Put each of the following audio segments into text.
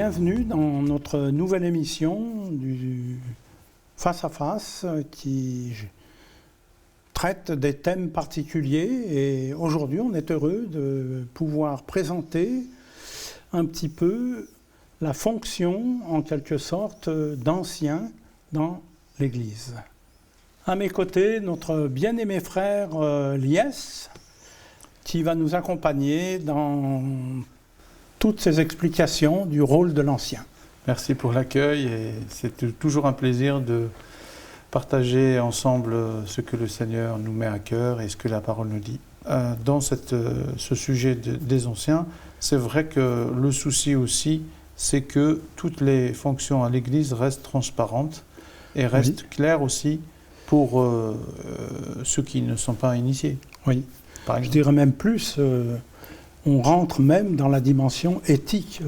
bienvenue dans notre nouvelle émission du Face à Face qui traite des thèmes particuliers. Et aujourd'hui, on est heureux de pouvoir présenter un petit peu la fonction, en quelque sorte, d'ancien dans l'Église. À mes côtés, notre bien-aimé frère Liès, qui va nous accompagner dans toutes ces explications du rôle de l'ancien. Merci pour l'accueil et c'est toujours un plaisir de partager ensemble ce que le Seigneur nous met à cœur et ce que la parole nous dit. Dans ce sujet des anciens, c'est vrai que le souci aussi, c'est que toutes les fonctions à l'Église restent transparentes et restent claires aussi pour ceux qui ne sont pas initiés. Oui, je dirais même plus, on rentre même dans la dimension éthique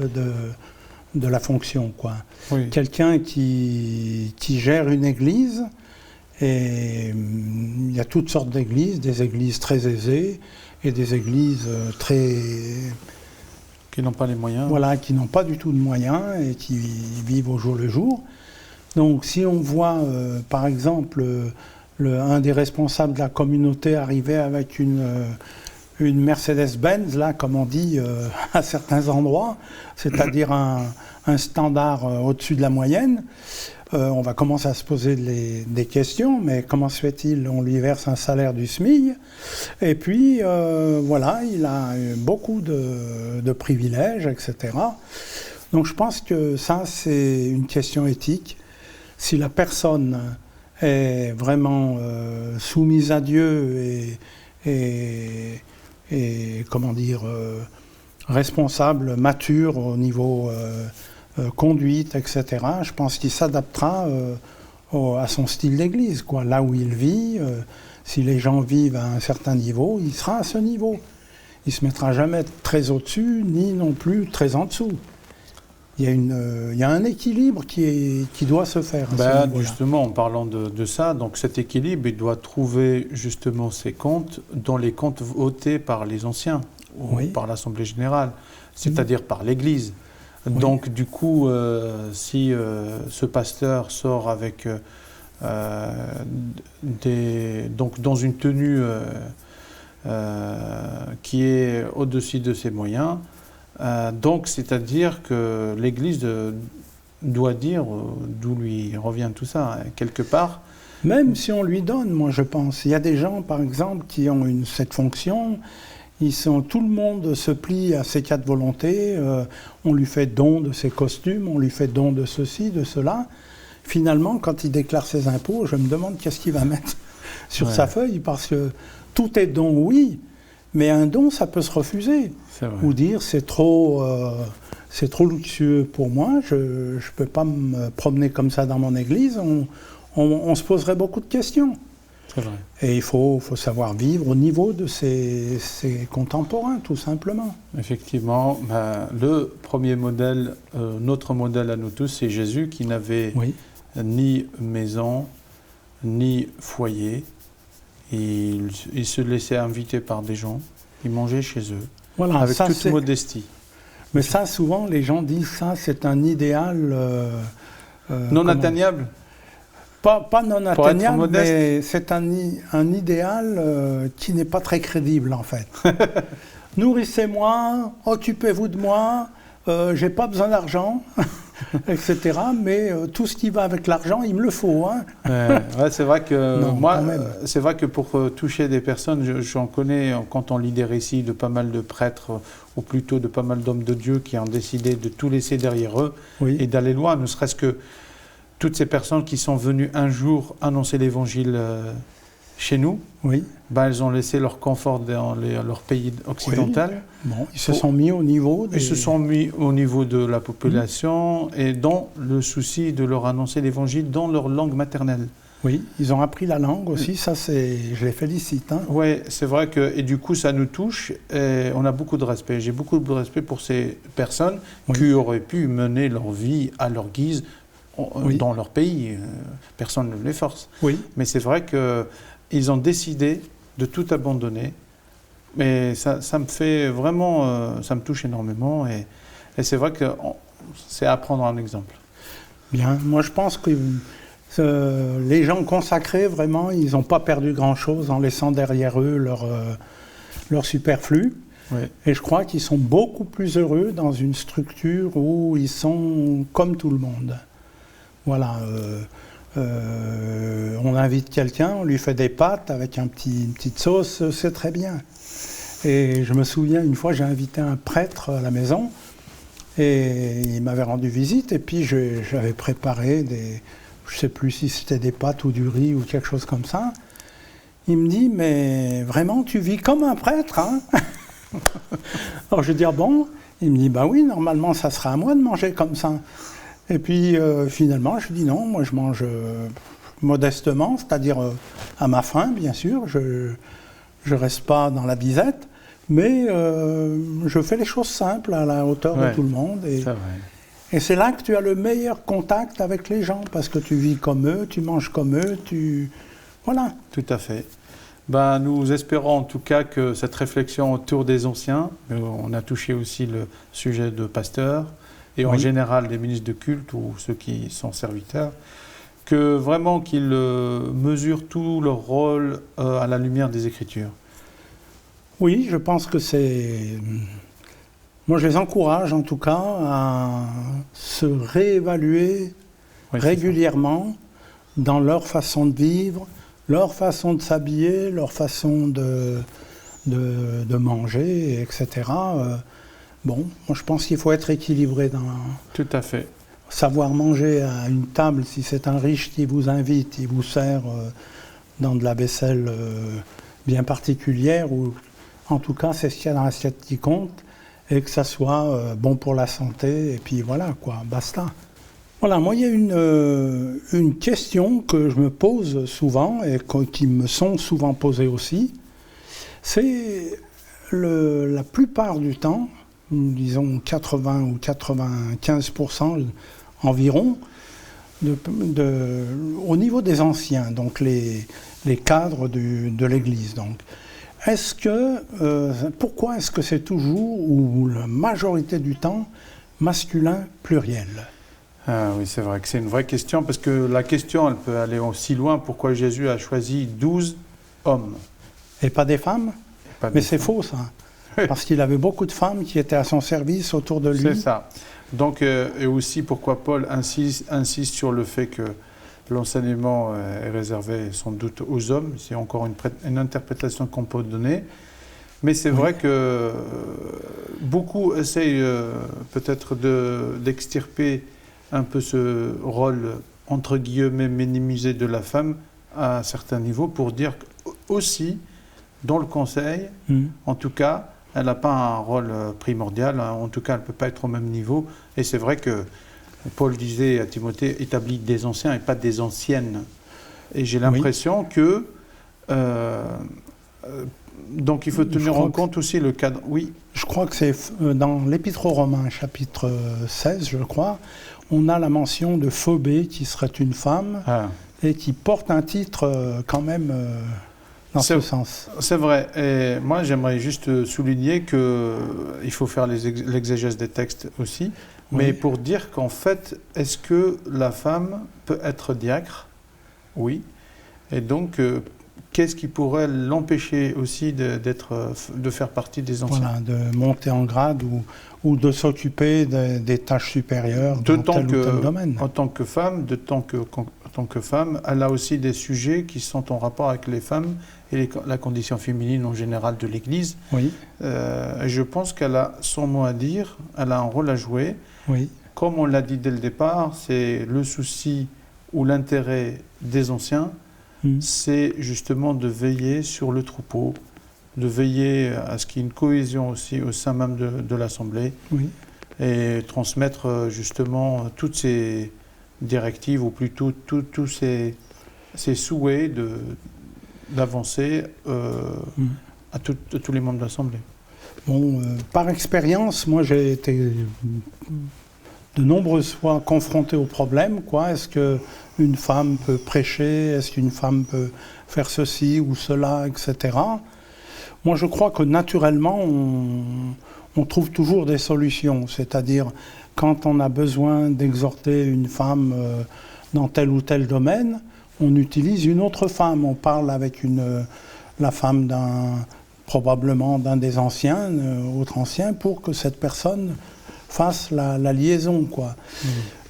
de la fonction, quoi. Oui. Quelqu'un qui gère une église, et il y a toutes sortes d'églises, des églises très aisées et des églises qui n'ont pas les moyens. Voilà, qui n'ont pas du tout de moyens et qui vivent au jour le jour. Donc si on voit, par exemple, un des responsables de la communauté arriver avec une Mercedes-Benz, là, comme on dit à certains endroits, c'est-à-dire un standard au-dessus de la moyenne, on va commencer à se poser des questions, mais comment se fait-il? On lui verse un salaire du SMIC, et puis voilà, il a beaucoup de privilèges, etc. Donc je pense que ça, c'est une question éthique. Si la personne est vraiment soumise à Dieu et comment dire, responsable, mature au niveau conduite, etc., je pense qu'il s'adaptera à son style d'église, quoi. Là où il vit, si les gens vivent à un certain niveau, il sera à ce niveau. Il ne se mettra jamais très au-dessus, ni non plus très en dessous. Il y a un équilibre qui doit se faire. Justement, en parlant de ça, donc cet équilibre, il doit trouver justement ses comptes dans les comptes votés par les anciens, ou par l'Assemblée générale, c'est-à-dire par l'Église. Oui. Donc du coup, si ce pasteur sort avec donc dans une tenue qui est au-dessus de ses moyens, donc c'est-à-dire que l'Église doit dire d'où lui revient tout ça, quelque part. Même si on lui donne, moi je pense. Il y a des gens, par exemple, qui ont cette fonction. Tout le monde se plie à ses quatre volontés, on lui fait don de ses costumes, on lui fait don de ceci, de cela. Finalement, quand il déclare ses impôts, je me demande qu'est-ce qu'il va mettre sur sa feuille, parce que tout est don, oui, mais un don, ça peut se refuser. Ou dire, c'est trop luxueux pour moi, je ne peux pas me promener comme ça dans mon église, on se poserait beaucoup de questions. C'est vrai. Et il faut savoir vivre au niveau de ses contemporains, tout simplement. Effectivement, le premier modèle, notre modèle à nous tous, c'est Jésus qui n'avait ni maison, ni foyer. Il se laissait inviter par des gens, il mangeait chez eux, avec toute modestie. Mais ça, souvent, les gens disent ça, c'est un idéal... non atteignable. Pas non atteignable, mais c'est un idéal qui n'est pas très crédible, en fait. Nourrissez-moi, occupez-vous de moi, j'ai pas besoin d'argent, etc. Mais tout ce qui va avec l'argent, il me le faut. Hein. C'est vrai que c'est vrai que pour toucher des personnes, j'en connais quand on lit des récits de pas mal de prêtres, ou plutôt de pas mal d'hommes de Dieu qui ont décidé de tout laisser derrière eux et d'aller loin, ne serait-ce que toutes ces personnes qui sont venues un jour annoncer l'Évangile chez nous, elles ont laissé leur confort dans leur pays occidental. Bon, ils se sont mis au niveau de la population et dans le souci de leur annoncer l'Évangile dans leur langue maternelle. Oui, ils ont appris la langue aussi, ça je les félicite. Hein. Oui, c'est vrai et du coup ça nous touche et on a beaucoup de respect. J'ai beaucoup de respect pour ces personnes qui auraient pu mener leur vie à leur guise, dans leur pays, personne ne les force. Mais c'est vrai qu'ils ont décidé de tout abandonner. Mais ça me fait vraiment, ça me touche énormément. Et c'est vrai que c'est à prendre en exemple. Bien, moi je pense que les gens consacrés, vraiment, ils n'ont pas perdu grand-chose en laissant derrière eux leur superflu. Oui. Et je crois qu'ils sont beaucoup plus heureux dans une structure où ils sont comme tout le monde. Voilà. On invite quelqu'un, on lui fait des pâtes avec une petite sauce, c'est très bien. Et je me souviens, une fois, j'ai invité un prêtre à la maison et il m'avait rendu visite et puis j'avais préparé je ne sais plus si c'était des pâtes ou du riz ou quelque chose comme ça. Il me dit, mais vraiment, tu vis comme un prêtre, hein? Alors je dis, ah bon? Il me dit, bah oui, normalement, ça serait à moi de manger comme ça. Et puis finalement, je dis non, moi je mange modestement, c'est-à-dire à ma faim, bien sûr. Je ne reste pas dans la disette, mais je fais les choses simples à la hauteur de tout le monde. Et c'est là que tu as le meilleur contact avec les gens, parce que tu vis comme eux, tu manges comme eux, Voilà. Tout à fait. Ben, nous espérons en tout cas que cette réflexion autour des anciens, on a touché aussi le sujet de pasteurs, et en général des ministres de culte ou ceux qui sont serviteurs, que vraiment qu'ils mesurent tout leur rôle à la lumière des Écritures. Oui, je pense que c'est... Moi, je les encourage en tout cas à se réévaluer régulièrement dans leur façon de vivre, leur façon de s'habiller, leur façon de manger, etc. Bon, moi je pense qu'il faut être équilibré dans... Tout à fait. Savoir manger à une table, si c'est un riche qui vous invite, il vous sert dans de la vaisselle bien particulière, ou en tout cas c'est ce qu'il y a dans l'assiette qui compte, et que ça soit bon pour la santé, et puis voilà quoi, basta. Voilà, moi il y a une question que je me pose souvent, et qui me sont souvent posées aussi, c'est la plupart du temps, disons 80 ou 95% environ, au niveau des anciens, donc les cadres de l'Église. Donc, pourquoi est-ce que c'est toujours, ou la majorité du temps, masculin pluriel? Oui, c'est vrai que c'est une vraie question, parce que la question, elle peut aller aussi loin. Pourquoi Jésus a choisi 12 hommes? Et pas des femmes? Mais c'est faux, ça. Parce qu'il avait beaucoup de femmes qui étaient à son service autour de lui. C'est ça. Donc, et aussi pourquoi Paul insiste sur le fait que l'enseignement est réservé sans doute aux hommes. C'est encore une interprétation qu'on peut donner. Mais c'est vrai que beaucoup essayent peut-être d'extirper un peu ce rôle, entre guillemets, minimisé de la femme à certains niveaux, pour dire aussi, dans le conseil, en tout cas, elle n'a pas un rôle primordial, en tout cas elle ne peut pas être au même niveau. Et c'est vrai que Paul disait à Timothée, établis des anciens et pas des anciennes. Et j'ai l'impression que... donc il faut tenir en compte aussi le cadre. Oui. Je crois que c'est dans l'Épître aux Romains, chapitre 16, je crois, on a la mention de Phobé, qui serait une femme, et qui porte un titre quand même... dans ce sens. C'est vrai. Et moi, j'aimerais juste souligner qu'il faut faire l'exégèse des textes aussi, mais pour dire qu'en fait, est-ce que la femme peut être diacre? Oui. Et donc, qu'est-ce qui pourrait l'empêcher aussi de faire partie des anciens? Voilà, de monter en grade ou de s'occuper des tâches supérieures dans tel ou tel domaine. En tant que femme, en tant que femme, elle a aussi des sujets qui sont en rapport avec les femmes et la condition féminine en général de l'Église. Oui. Je pense qu'elle a son mot à dire, elle a un rôle à jouer. Oui. Comme on l'a dit dès le départ, c'est le souci ou l'intérêt des anciens, c'est justement de veiller sur le troupeau, de veiller à ce qu'il y ait une cohésion aussi au sein même de l'Assemblée, et transmettre justement toutes ces directives, ou plutôt tous ces souhaits d'avancer à tous les membres de l'Assemblée. Bon, par expérience, moi j'ai été de nombreuses fois confronté au problème, quoi. Est-ce qu'une femme peut prêcher? Est-ce qu'une femme peut faire ceci ou cela, etc. Moi je crois que naturellement on trouve toujours des solutions. C'est-à-dire, quand on a besoin d'exhorter une femme dans tel ou tel domaine, on utilise une autre femme. On parle avec la femme probablement d'un des anciens, autre ancien, pour que cette personne fasse la liaison, quoi.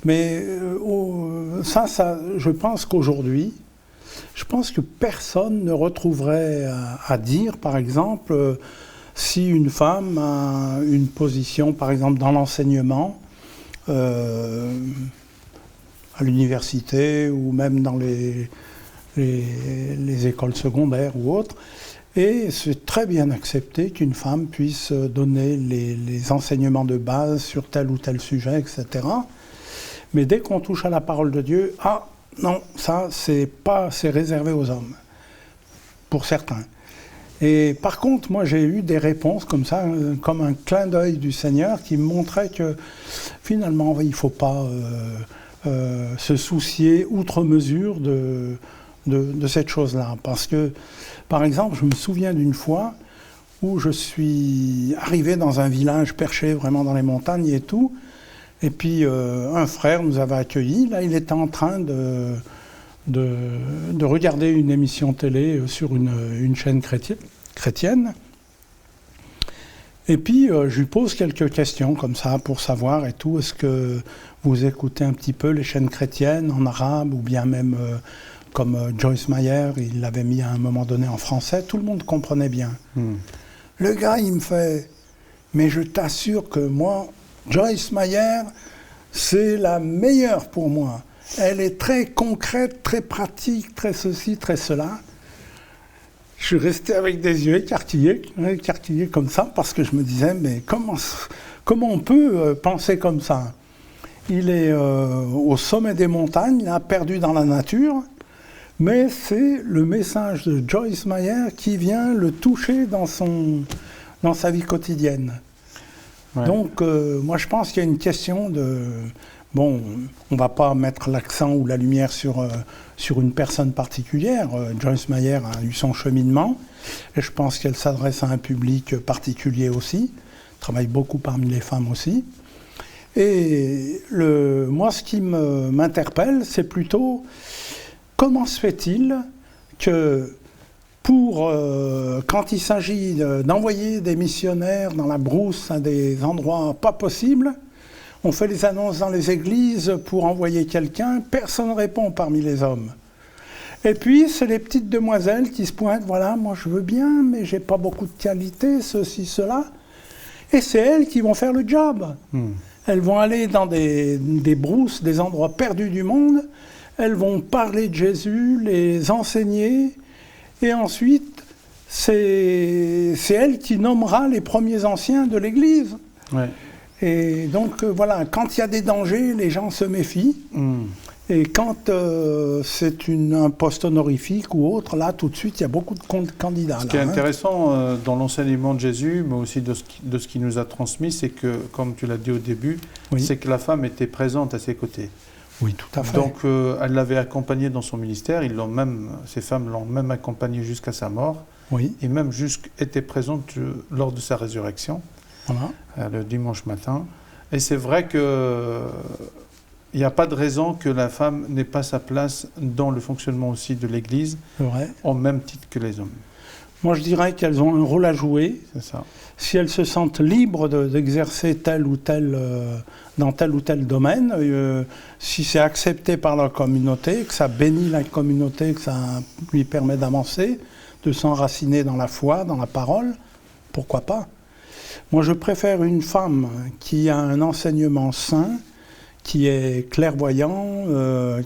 Mais ça, je pense qu'aujourd'hui, je pense que personne ne retrouverait à dire, par exemple, si une femme a une position, par exemple, dans l'enseignement, à l'université ou même dans les écoles secondaires ou autres, et c'est très bien accepté qu'une femme puisse donner les enseignements de base sur tel ou tel sujet, etc. Mais dès qu'on touche à la parole de Dieu, ah non, ça c'est réservé aux hommes, pour certains. Et par contre, moi j'ai eu des réponses comme ça, comme un clin d'œil du Seigneur qui me montrait que finalement il ne faut pas se soucier outre mesure de cette chose-là. Parce que, par exemple, je me souviens d'une fois où je suis arrivé dans un village perché vraiment dans les montagnes et tout, et puis un frère nous avait accueillis. Là, il était en train de regarder une émission télé sur une chaîne chrétienne. Et puis, je lui pose quelques questions comme ça pour savoir et tout. Est-ce que vous écoutez un petit peu les chaînes chrétiennes en arabe ou bien même comme Joyce Meyer, il l'avait mis à un moment donné en français, tout le monde comprenait bien. Le gars, il me fait « Mais je t'assure que moi, Joyce Meyer, c'est la meilleure pour moi. Elle est très concrète, très pratique, très ceci, très cela. » Je suis resté avec des yeux écarquillés comme ça, parce que je me disais « Mais comment on peut penser comme ça ?» Il est au sommet des montagnes, là, perdu dans la nature, mais c'est le message de Joyce Meyer qui vient le toucher dans sa vie quotidienne. Ouais. Donc, moi, je pense qu'il y a une question de... Bon, on ne va pas mettre l'accent ou la lumière sur une personne particulière. Joyce Meyer a eu son cheminement, et je pense qu'elle s'adresse à un public particulier aussi, travaille beaucoup parmi les femmes aussi. Et moi, ce qui m'interpelle, c'est plutôt comment se fait-il que quand il s'agit d'envoyer des missionnaires dans la brousse à des endroits pas possibles, on fait les annonces dans les églises pour envoyer quelqu'un, personne ne répond parmi les hommes. Et puis, c'est les petites demoiselles qui se pointent, voilà, moi je veux bien, mais j'ai pas beaucoup de qualité, ceci, cela. Et c'est elles qui vont faire le job. Elles vont aller dans des brousses, des endroits perdus du monde, elles vont parler de Jésus, les enseigner, et ensuite, c'est elle qui nommera les premiers anciens de l'Église. Ouais. Et donc, voilà, quand il y a des dangers, les gens se méfient. Et quand c'est un poste honorifique ou autre, là, tout de suite, il y a beaucoup de candidats. Ce qui est intéressant dans l'enseignement de Jésus, mais aussi de ce qu'il nous a transmis, c'est que, comme tu l'as dit au début, oui, c'est que la femme était présente à ses côtés. Oui, tout à fait. Donc, elle l'avait accompagné dans son ministère. Ces femmes l'ont même accompagné jusqu'à sa mort. Oui. Et même était présente lors de sa résurrection, voilà, le dimanche matin. Et c'est vrai que il n'y a pas de raison que la femme n'ait pas sa place dans le fonctionnement aussi de l'Église, au même titre que les hommes. Moi, je dirais qu'elles ont un rôle à jouer. C'est ça. Si elles se sentent libres d'exercer dans tel ou tel domaine, si c'est accepté par la communauté, que ça bénit la communauté, que ça lui permet d'avancer, de s'enraciner dans la foi, dans la parole, pourquoi pas? Moi, je préfère une femme qui a un enseignement sain, qui est clairvoyant,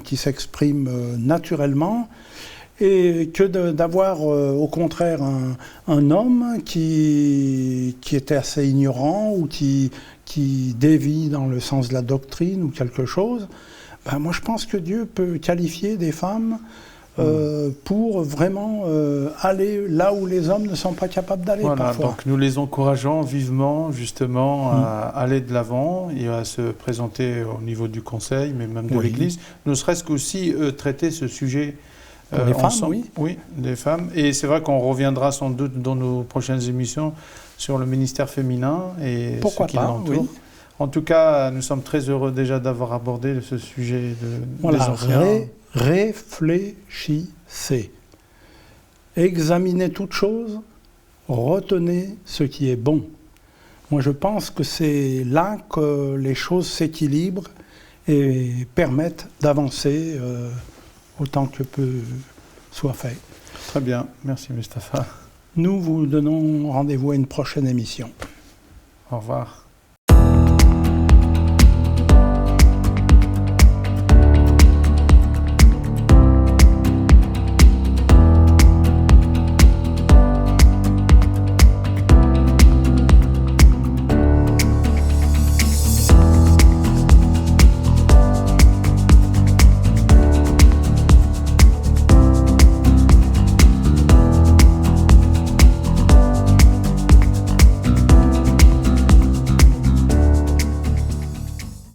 qui s'exprime naturellement, et que d'avoir au contraire un homme qui était assez ignorant ou qui dévie dans le sens de la doctrine ou quelque chose. Ben moi je pense que Dieu peut qualifier des femmes pour vraiment aller là où les hommes ne sont pas capables d'aller parfois. Donc nous les encourageons vivement justement à aller de l'avant et à se présenter au niveau du conseil, mais même de l'Église, ne serait-ce qu'aussi traiter ce sujet Pour les femmes, ensemble. oui. Oui, les femmes. Et c'est vrai qu'on reviendra sans doute dans nos prochaines émissions sur le ministère féminin et Pourquoi ce qui pas, l'entoure. oui. En tout cas, nous sommes très heureux déjà d'avoir abordé ce sujet des Voilà, anciens. réfléchissez. Examinez toute chose, retenez ce qui est bon. Moi, je pense que c'est là que les choses s'équilibrent et permettent d'avancer autant que peu soit fait. Très bien, merci Mustapha. Nous vous donnons rendez-vous à une prochaine émission. Au revoir.